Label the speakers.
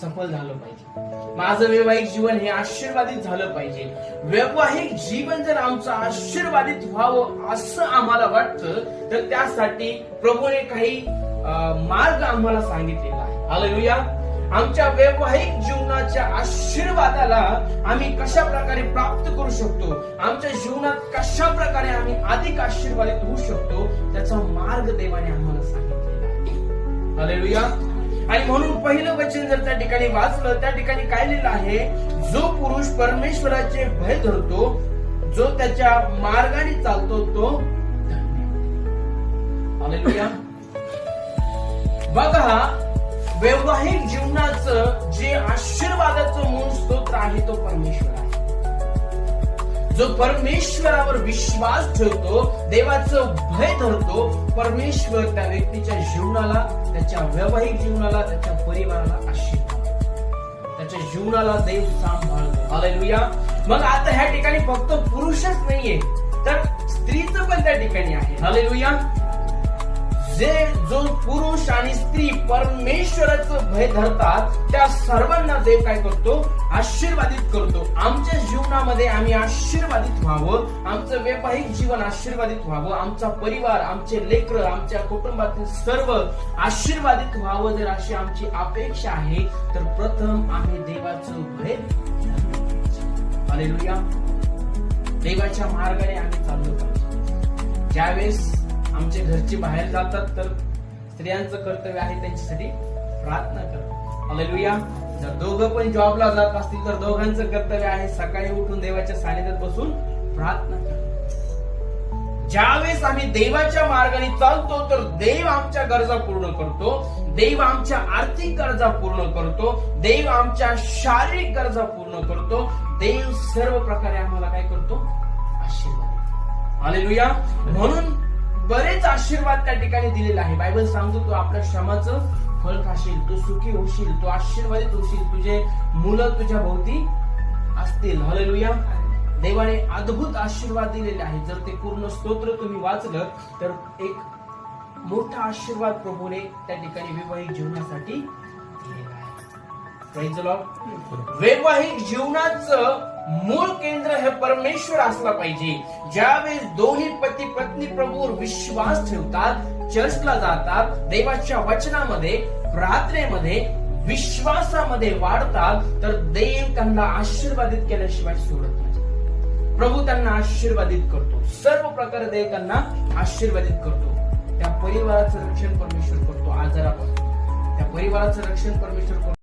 Speaker 1: सफल झालं पाहिजे, माझं वैवाहिक जीवन हे आशीर्वादित झालं पाहिजे. वैवाहिक जीवन जर आमचं आशीर्वादित व्हावं असं आम्हाला वाटतं तर त्यासाठी प्रभूने काही मार्ग आम्हाला सांगितलेला आहे. हालेलुया. आमच्या वैवाहिक जीवनाच्या आशीर्वादाला आम्ही कशा प्रकारे प्राप्त करू शकतो, आमच्या जीवनात कशा प्रकारे आम्ही अधिक आशीर्वादित होऊ शकतो, त्याचा मार्ग देवाने आम्हाला सांगितलेला आहे. हालेलुया. आणि म्हणून पहिलं वचन जर त्या ठिकाणी वाचलं, त्या ठिकाणी काय लिहिलं आहे, जो पुरुष परमेश्वराचे भय धरतो, जो त्याच्या मार्गाने चालतो तो धन्य. हालेलुया. बघा, वैवाहिक जीवनाचं जे आशीर्वादाचं मूळ स्तोत्र आहे तो परमेश्वर आहे. जो परमेश्वरावर विश्वास ठेवतो, देवाचं भय धरतो, परमेश्वर त्या व्यक्तीच्या जीवनाला, त्याच्या वैवाहिक जीवनाला, त्याच्या परिवाराला आशीर्वाद, त्याच्या जीवनाला देव सांभाळतो. हालेलुया. मग आता ह्या ठिकाणी फक्त पुरुषच नाहीये तर स्त्रीचं पण त्या ठिकाणी आहे. हालेलुया. जो पुरुष आणि स्त्री परमेश्वराचं भय धरतात त्या सर्वांना देव काय करतो, आशीर्वादित करतो. आमच्या जीवनामध्ये आम्ही आशीर्वादित व्हावं, आमचं वैवाहिक जीवन आशीर्वादित व्हावं, आमचा परिवार, आमचे लेकरं, आमच्या कुटुंबातील सर्व आशीर्वादित व्हावं जर अशी आमची अपेक्षा आहे तर प्रथम आम्ही देवाचं भय धरलं. हालेलुया. देवाच्या मार्गाने आम्ही चाललो पाहिजे. ज्यावेळेस आमचे घरचे बाहेर जातात तर स्त्रियांचं कर्तव्य आहे त्यांच्यासाठी प्रार्थना करणं. हालेलुया. जर दोघं पण जॉबला जात असतील तर दोघांचं कर्तव्य आहे सकाळी उठून देवाच्या सानिध्यात बसून प्रार्थना करणं. ज्यावेळेस आम्ही देवाच्या मार्गाने चालतो तर देव आमच्या गरजा पूर्ण करतो, देव आमच्या आर्थिक गरजा पूर्ण करतो, देव आमच्या शारीरिक गरजा पूर्ण करतो, देव सर्व प्रकारे आम्हाला काय करतो, आशीर्वाद. हालेलुया. म्हणून बरेच आशीर्वाद त्या ठिकाणी दिलेला आहे. बायबल सांगतो तू आपल्या श्रमाचं फळ खाशील, तू सुखी होशील, तू आशीर्वादित होशील, तुझे मुलं तुझ्या भोवती असतील. हालेलुया. देवाने अद्भुत आशीर्वाद दिलेले आहे. जर ते पूर्ण स्तोत्र तुम्ही वाचलं तर एक मोठा आशीर्वाद प्रभूने त्या ठिकाणी वैवाहिक जीवनासाठी दिलेला आहे. Praise the Lord. वैवाहिक जीवनाचं मूळ केंद्र हे परमेश्वर असला पाहिजे. ज्यावेळेस दोन्ही पती पत्नी प्रभूवर विश्वास ठेवतात, चर्चला जातात, देवाच्या वचनामध्ये, प्रार्थनेमध्ये, विश्वासामध्ये वाढतात तर देव त्यांना आशीर्वादित केल्याशिवाय सोडत नाही. प्रभू त्यांना आशीर्वादित करतो, सर्व प्रकारे देव त्यांना आशीर्वादित करतो. त्या परिवाराचं रक्षण परमेश्वर करतो आजारापासून, त्या परिवाराचं रक्षण परमेश्वर करतो.